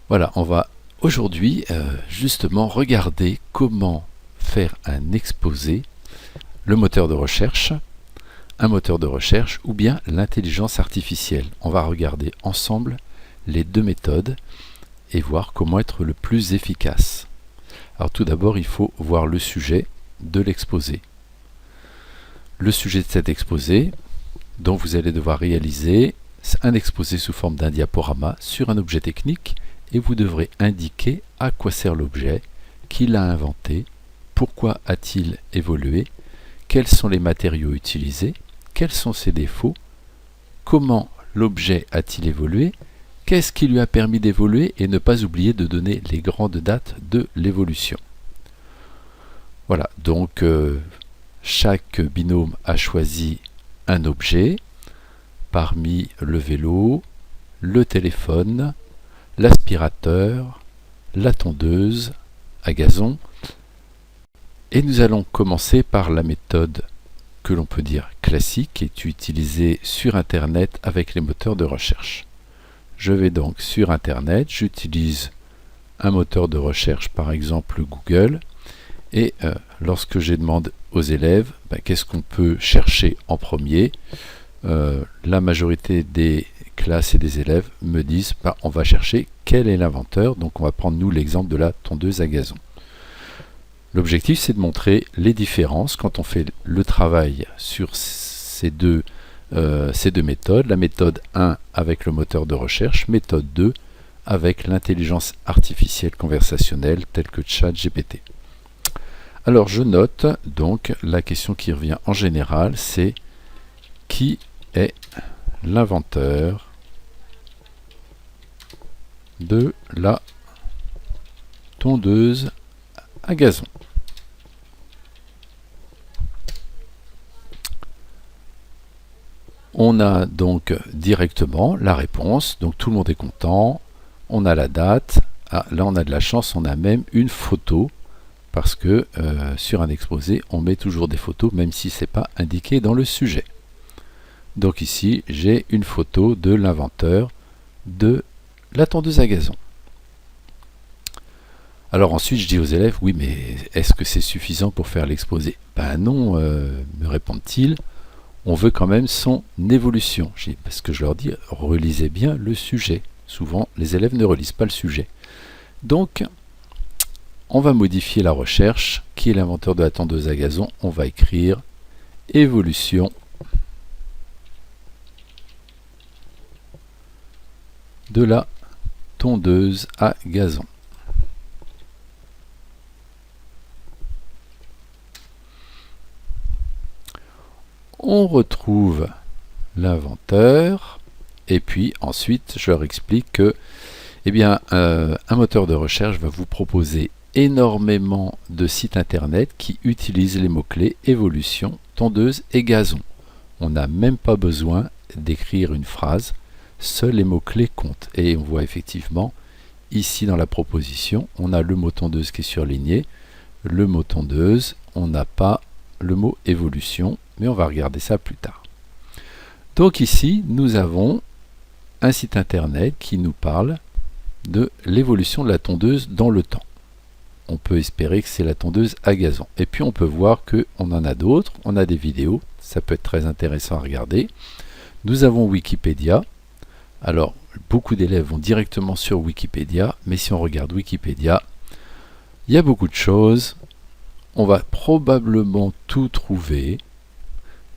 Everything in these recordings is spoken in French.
Voilà, on va aujourd'hui justement regarder comment faire un exposé, le moteur de recherche, un moteur de recherche ou bien l'intelligence artificielle. On va regarder ensemble les deux méthodes et voir comment être le plus efficace. Alors tout d'abord, il faut voir le sujet de l'exposé. Le sujet de cet exposé, dont vous allez devoir réaliser un exposé sous forme d'un diaporama sur un objet technique, et vous devrez indiquer à quoi sert l'objet, qui l'a inventé, pourquoi a-t-il évolué, quels sont les matériaux utilisés, quels sont ses défauts, comment l'objet a-t-il évolué, qu'est-ce qui lui a permis d'évoluer, et ne pas oublier de donner les grandes dates de l'évolution. Voilà, donc chaque binôme a choisi un objet parmi le vélo, le téléphone, l'aspirateur, la tondeuse à gazon, et nous allons commencer par la méthode que l'on peut dire classique, qui est utilisée sur Internet avec les moteurs de recherche. Je vais donc sur Internet, j'utilise un moteur de recherche, par exemple Google, et lorsque je demande aux élèves qu'est-ce qu'on peut chercher en premier, la majorité des classes et des élèves me disent on va chercher quel est l'inventeur, donc on va prendre nous l'exemple de la tondeuse à gazon. L'objectif, c'est de montrer les différences quand on fait le travail sur ces deux méthodes, la méthode 1 avec le moteur de recherche, méthode 2 avec l'intelligence artificielle conversationnelle telle que ChatGPT. Alors je note donc la question qui revient en général, c'est qui est l'inventeur de la tondeuse à gazon. On a donc directement la réponse, donc tout le monde est content, on a la date, là on a de la chance, on a même une photo, parce que sur un exposé, on met toujours des photos, même si ce n'est pas indiqué dans le sujet. Donc ici, j'ai une photo de l'inventeur de la tondeuse à gazon. Alors ensuite, je dis aux élèves, oui, mais est-ce que c'est suffisant pour faire l'exposé? Ben non, me répondent-ils, on veut quand même son évolution. Parce que je leur dis, relisez bien le sujet. Souvent, les élèves ne relisent pas le sujet. Donc, on va modifier la recherche. Qui est l'inventeur de la tondeuse à gazon? On va écrire évolution de la tondeuse à gazon. On retrouve l'inventeur et puis ensuite je leur explique que un moteur de recherche va vous proposer énormément de sites internet qui utilisent les mots-clés évolution, tondeuse et gazon. On n'a même pas besoin d'écrire une phrase, seuls les mots-clés comptent. Et on voit effectivement ici dans la proposition, on a le mot tondeuse qui est surligné, le mot tondeuse, on n'a pas le mot évolution, mais on va regarder ça plus tard. Donc ici, nous avons un site internet qui nous parle de l'évolution de la tondeuse dans le temps. On peut espérer que c'est la tondeuse à gazon. Et puis on peut voir qu'on en a d'autres, on a des vidéos, ça peut être très intéressant à regarder. Nous avons Wikipédia. Alors, beaucoup d'élèves vont directement sur Wikipédia, mais si on regarde Wikipédia, il y a beaucoup de choses. On va probablement tout trouver,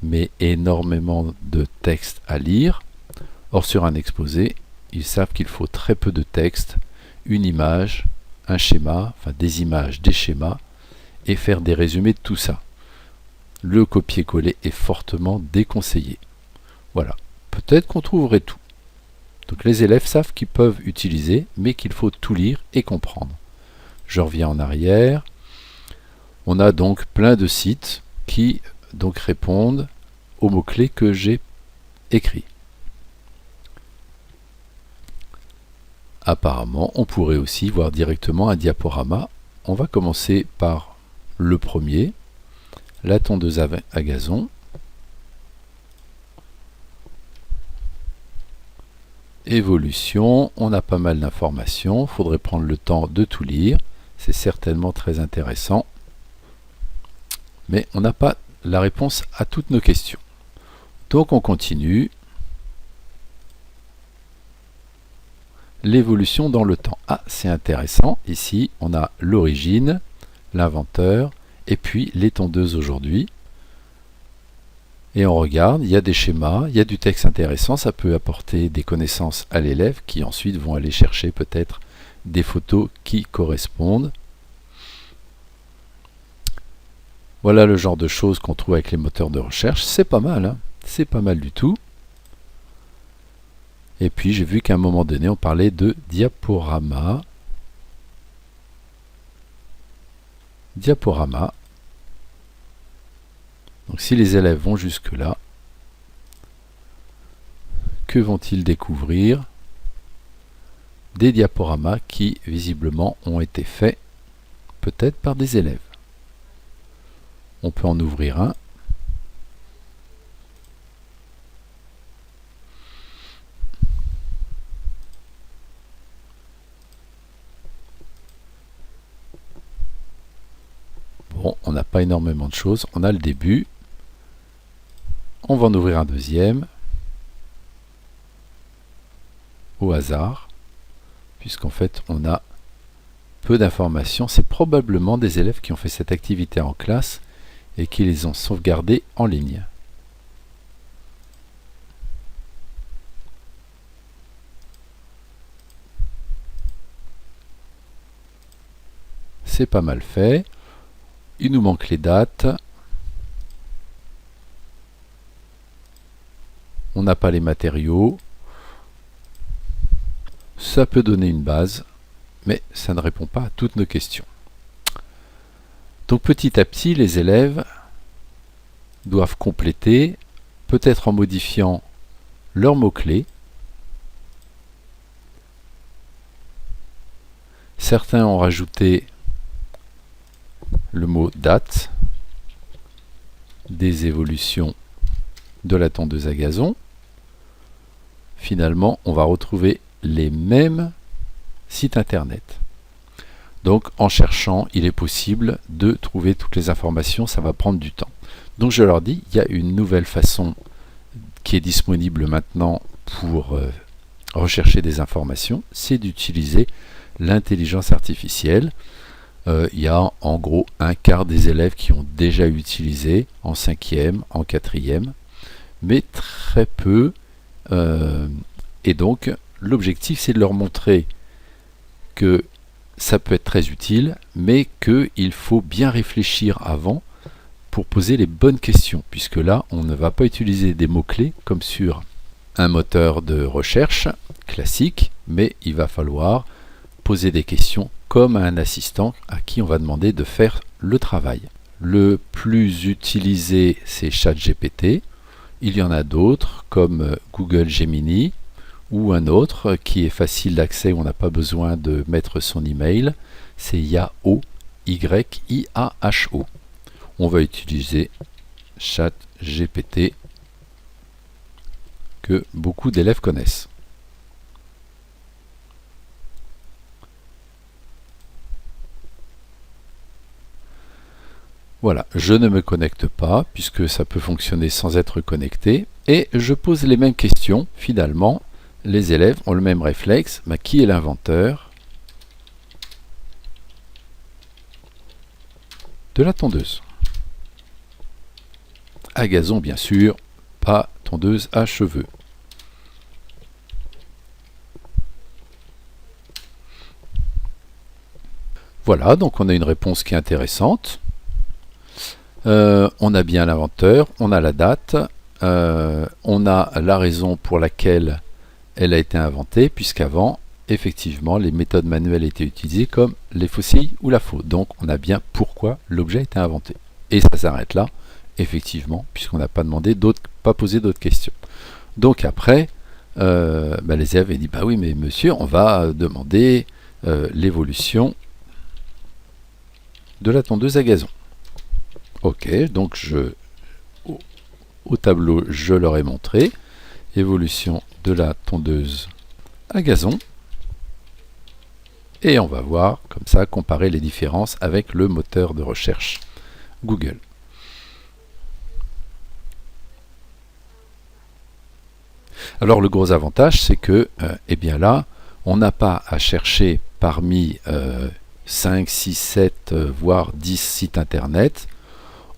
mais énormément de textes à lire. Or, sur un exposé, ils savent qu'il faut très peu de texte, une image, un schéma, enfin des images, des schémas, et faire des résumés de tout ça. Le copier-coller est fortement déconseillé. Voilà, peut-être qu'on trouverait tout. Donc les élèves savent qu'ils peuvent utiliser, mais qu'il faut tout lire et comprendre. Je reviens en arrière. On a donc plein de sites qui donc répondent aux mots-clés que j'ai écrits. Apparemment, on pourrait aussi voir directement un diaporama. On va commencer par le premier, la tondeuse à gazon. évolution, on a pas mal d'informations, il faudrait prendre le temps de tout lire, c'est certainement très intéressant, mais on n'a pas la réponse à toutes nos questions. Donc on continue. L'évolution dans le temps. Ah, c'est intéressant. Ici, on a l'origine, l'inventeur, et puis les tondeuses aujourd'hui. Et on regarde, il y a des schémas, il y a du texte intéressant, ça peut apporter des connaissances à l'élève qui ensuite vont aller chercher peut-être des photos qui correspondent. Voilà le genre de choses qu'on trouve avec les moteurs de recherche. C'est pas mal, hein, c'est pas mal du tout. Et puis j'ai vu qu'à un moment donné, on parlait de diaporama. Diaporama. Donc si les élèves vont jusque-là, que vont-ils découvrir? Des diaporamas qui visiblement ont été faits peut-être par des élèves. On peut en ouvrir un. Bon, on n'a pas énormément de choses. On a le début. On va en ouvrir un deuxième. Au hasard. Puisqu'en fait, on a peu d'informations. C'est probablement des élèves qui ont fait cette activité en classe et qui les ont sauvegardées en ligne. C'est pas mal fait. Il nous manque les dates. On n'a pas les matériaux. Ça peut donner une base, mais ça ne répond pas à toutes nos questions. Donc petit à petit, les élèves doivent compléter, peut-être en modifiant leurs mots-clés. Certains ont rajouté le mot date, des évolutions de la tondeuse à gazon. Finalement, on va retrouver les mêmes sites internet. Donc en cherchant, il est possible de trouver toutes les informations, ça va prendre du temps. Donc je leur dis, il y a une nouvelle façon qui est disponible maintenant pour rechercher des informations, c'est d'utiliser l'intelligence artificielle. Il y a en gros un quart des élèves qui ont déjà utilisé en 5e, en 4e, mais très peu. Et donc l'objectif c'est de leur montrer que ça peut être très utile, mais qu'il faut bien réfléchir avant pour poser les bonnes questions, puisque là on ne va pas utiliser des mots-clés comme sur un moteur de recherche classique, mais il va falloir poser des questions comme à un assistant à qui on va demander de faire le travail. Le plus utilisé c'est ChatGPT, il y en a d'autres comme Google Gemini, ou un autre qui est facile d'accès où on n'a pas besoin de mettre son email, c'est Yahoo, Y-I-A-H-O. On va utiliser ChatGPT que beaucoup d'élèves connaissent. Voilà, je ne me connecte pas puisque ça peut fonctionner sans être connecté et je pose les mêmes questions finalement. Les élèves ont le même réflexe. Qui est l'inventeur de la tondeuse à gazon, bien sûr, pas tondeuse à cheveux. Voilà, donc on a une réponse qui est intéressante. On a bien l'inventeur, on a la date, on a la raison pour laquelle elle a été inventée, puisqu'avant, effectivement, les méthodes manuelles étaient utilisées comme les faucilles ou la faux. Donc, on a bien pourquoi l'objet a été inventé. Et ça s'arrête là, effectivement, puisqu'on n'a pas posé d'autres questions. Donc après, les élèves ont dit, bah oui, mais monsieur, on va demander l'évolution de la tondeuse à gazon. Ok, donc au tableau, je leur ai montré évolution de la tondeuse à gazon. Et on va voir, comme ça, comparer les différences avec le moteur de recherche Google. Alors le gros avantage, c'est que, eh bien là, on n'a pas à chercher parmi 5, 6, 7, voire 10 sites internet.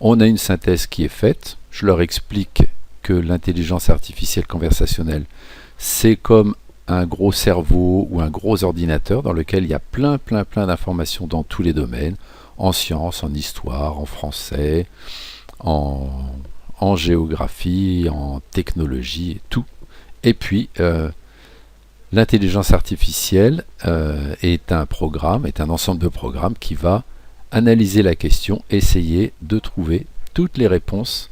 On a une synthèse qui est faite. Je leur explique que l'intelligence artificielle conversationnelle, c'est comme un gros cerveau ou un gros ordinateur dans lequel il y a plein d'informations dans tous les domaines, en sciences, en histoire, en français, en géographie, en technologie, et tout. Et puis, l'intelligence artificielle est un programme, est un ensemble de programmes qui va analyser la question, essayer de trouver toutes les réponses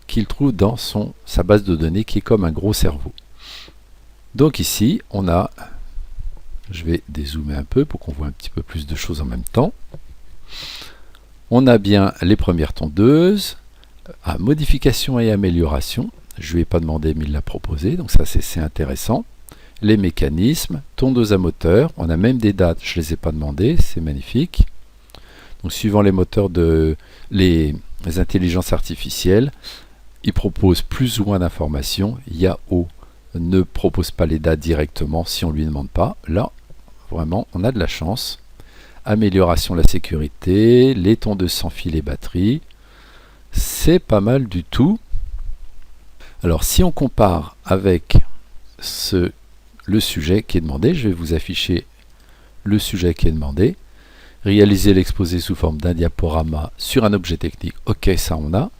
qu'il trouve dans sa base de données qui est comme un gros cerveau. Donc ici, on a, je vais dézoomer un peu pour qu'on voit un petit peu plus de choses en même temps. On a bien les premières tondeuses, à modification et amélioration. Je ne lui ai pas demandé, mais il l'a proposé, donc ça c'est intéressant. Les mécanismes, tondeuse à moteur, on a même des dates, je ne les ai pas demandées, c'est magnifique. Donc suivant les moteurs les intelligences artificielles, ils proposent plus ou moins d'informations. Yahoo ne propose pas les dates directement si on ne lui demande pas. Là, vraiment, on a de la chance. Amélioration de la sécurité, les tondeuses sans fil et batterie, c'est pas mal du tout. Alors si on compare avec le sujet qui est demandé, je vais vous afficher le sujet qui est demandé. Réaliser l'exposé sous forme d'un diaporama sur un objet technique, ok, ça on a.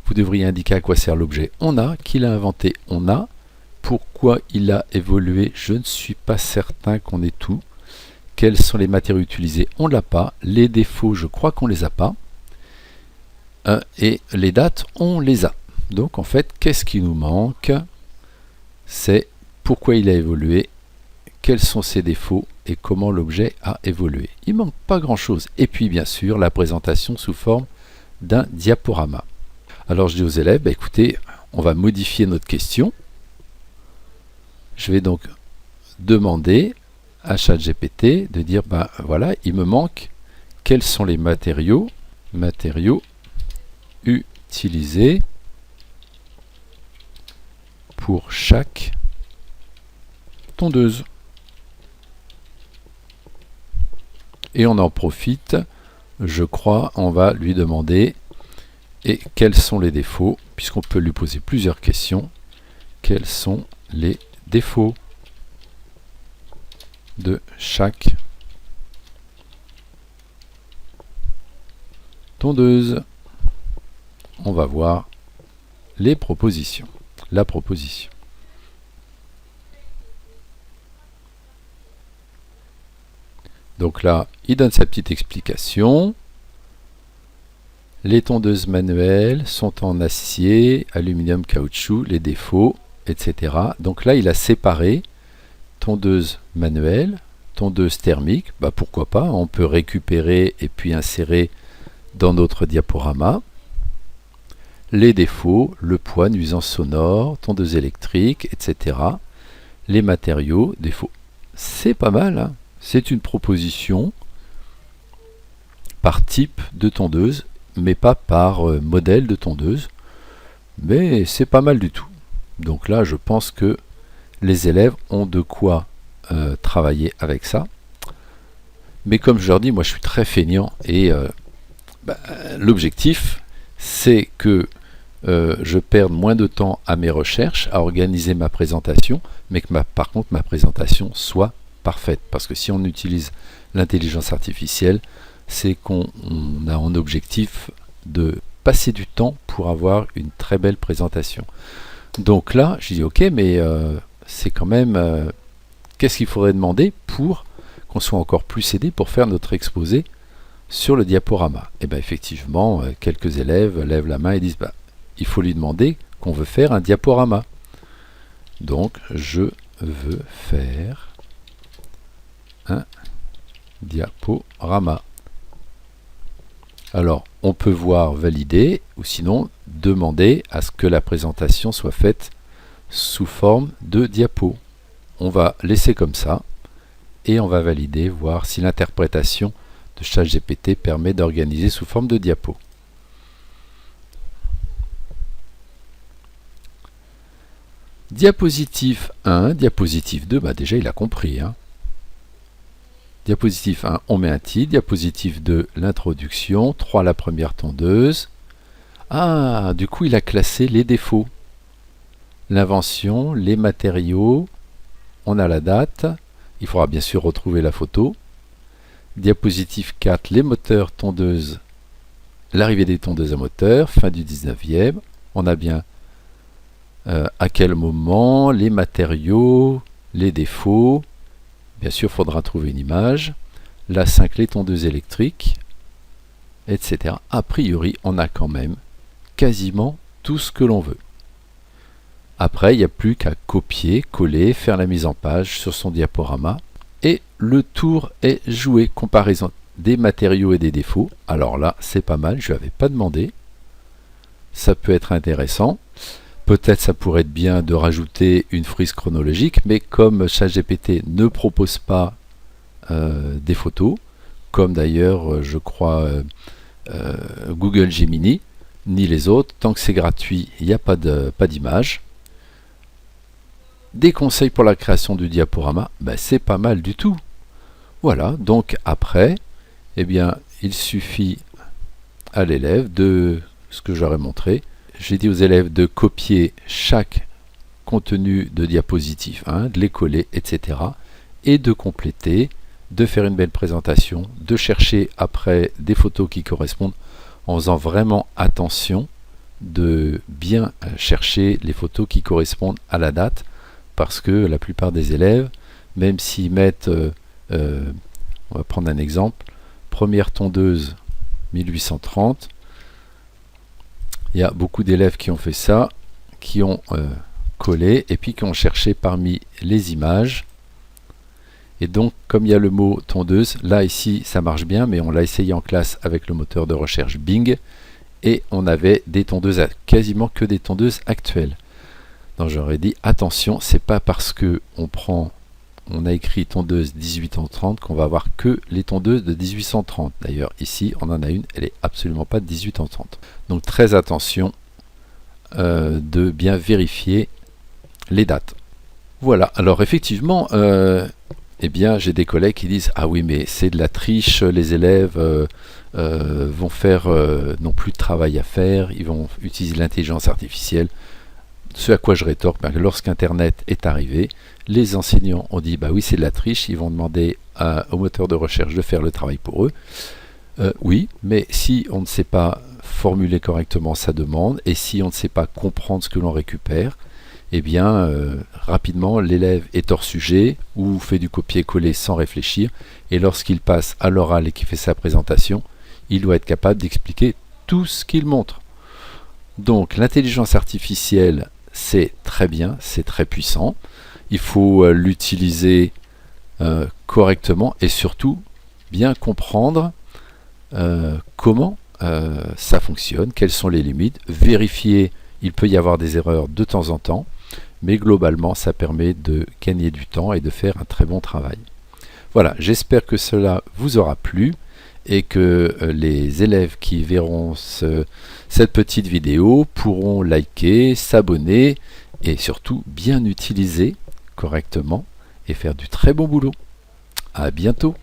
Vous devriez indiquer à quoi sert l'objet, on a. Qui l'a inventé, on a. Pourquoi il a évolué, je ne suis pas certain qu'on ait tout. Quels sont les matériaux utilisés, on ne l'a pas. Les défauts, je crois qu'on ne les a pas. Et les dates, on les a. Donc en fait, qu'est-ce qui nous manque? C'est pourquoi il a évolué, quels sont ses défauts et comment l'objet a évolué. Il ne manque pas grand-chose. Et puis bien sûr, la présentation sous forme d'un diaporama. Alors je dis aux élèves, écoutez, on va modifier notre question. Je vais donc demander à ChatGPT de dire, voilà, il me manque quels sont les matériaux utilisés pour chaque tondeuse. Et on en profite, je crois, on va lui demander et quels sont les défauts, puisqu'on peut lui poser plusieurs questions. Quels sont les défauts de chaque tondeuse? On va voir les propositions. La proposition. Donc là, il donne sa petite explication. Les tondeuses manuelles sont en acier, aluminium, caoutchouc, les défauts, etc. Donc là, il a séparé tondeuse manuelle, tondeuse thermique. Pourquoi pas, on peut récupérer et puis insérer dans notre diaporama. Les défauts, le poids, nuisance sonore, tondeuse électrique, etc. Les matériaux, défauts. C'est pas mal, hein. C'est une proposition par type de tondeuse, mais pas par modèle de tondeuse. Mais c'est pas mal du tout. Donc là, je pense que les élèves ont de quoi travailler avec ça. Mais comme je leur dis, moi je suis très feignant et l'objectif, c'est que je perde moins de temps à mes recherches, à organiser ma présentation, mais que par contre ma présentation soit parfaite. Parce que si on utilise l'intelligence artificielle, c'est qu'on a en objectif de passer du temps pour avoir une très belle présentation. Donc là, je dis ok, mais c'est quand même... qu'est-ce qu'il faudrait demander pour qu'on soit encore plus aidé pour faire notre exposé sur le diaporama? Et bien effectivement, quelques élèves lèvent la main et disent il faut lui demander qu'on veut faire un diaporama. Donc je veux faire un diaporama. Alors on peut voir valider ou sinon demander à ce que la présentation soit faite sous forme de diapo. on va laisser comme ça et on va valider, voir si l'interprétation de ChatGPT permet d'organiser sous forme de diapo. Diapositive 1, diapositive 2, bah déjà il a compris. Diapositive 1, on met un titre. Diapositive 2, l'introduction. 3, la première tondeuse. Ah, du coup il a classé les défauts. L'invention, les matériaux, on a la date. Il faudra bien sûr retrouver la photo. Diapositive 4, les moteurs tondeuses. L'arrivée des tondeuses à moteur, fin du 19e. On a bien à quel moment, les matériaux, les défauts. Bien sûr, il faudra trouver une image. La 5, les tondeuses électriques, etc. A priori, on a quand même quasiment tout ce que l'on veut. Après, il n'y a plus qu'à copier, coller, faire la mise en page sur son diaporama. Et le tour est joué. Comparaison des matériaux et des défauts. Alors là, c'est pas mal, je ne l'avais pas demandé. Ça peut être intéressant. Peut-être ça pourrait être bien de rajouter une frise chronologique, mais comme ChatGPT ne propose pas des photos, comme d'ailleurs je crois Google Gemini, ni les autres, tant que c'est gratuit, il n'y a pas d'image. Des conseils pour la création du diaporama, ben c'est pas mal du tout. Voilà, donc après, eh bien, il suffit à l'élève de ce que j'aurais montré. J'ai dit aux élèves de copier chaque contenu de diapositive 1, de les coller, etc. et de compléter, de faire une belle présentation, de chercher après des photos qui correspondent en faisant vraiment attention de bien chercher les photos qui correspondent à la date parce que la plupart des élèves, même s'ils mettent, on va prendre un exemple, première tondeuse 1830, il y a beaucoup d'élèves qui ont fait ça, qui ont collé et puis qui ont cherché parmi les images. Et donc, comme il y a le mot tondeuse, là ici ça marche bien, mais on l'a essayé en classe avec le moteur de recherche Bing et on avait des tondeuses, quasiment que des tondeuses actuelles. Donc j'aurais dit attention, c'est pas parce que on a écrit tondeuse 1830 qu'on va avoir que les tondeuses de 1830. D'ailleurs ici on en a une, elle est absolument pas de 1830. Donc très attention de bien vérifier les dates. Voilà, alors effectivement, eh bien j'ai des collègues qui disent ah oui mais c'est de la triche, les élèves vont faire non plus de travail à faire, ils vont utiliser l'intelligence artificielle. Ce à quoi je rétorque, ben, lorsqu'Internet est arrivé, les enseignants ont dit bah oui c'est de la triche, ils vont demander au moteur de recherche de faire le travail pour eux. Oui, mais si on ne sait pas formuler correctement sa demande et si on ne sait pas comprendre ce que l'on récupère, eh bien rapidement l'élève est hors sujet ou fait du copier-coller sans réfléchir et lorsqu'il passe à l'oral et qu'il fait sa présentation, il doit être capable d'expliquer tout ce qu'il montre. Donc l'intelligence artificielle, c'est très bien, c'est très puissant. Il faut l'utiliser correctement et surtout bien comprendre comment ça fonctionne, quelles sont les limites, vérifier, il peut y avoir des erreurs de temps en temps, mais globalement ça permet de gagner du temps et de faire un très bon travail. Voilà, j'espère que cela vous aura plu et que les élèves qui verront cette petite vidéo pourront liker, s'abonner et surtout bien utiliser correctement et faire du très bon boulot. À bientôt.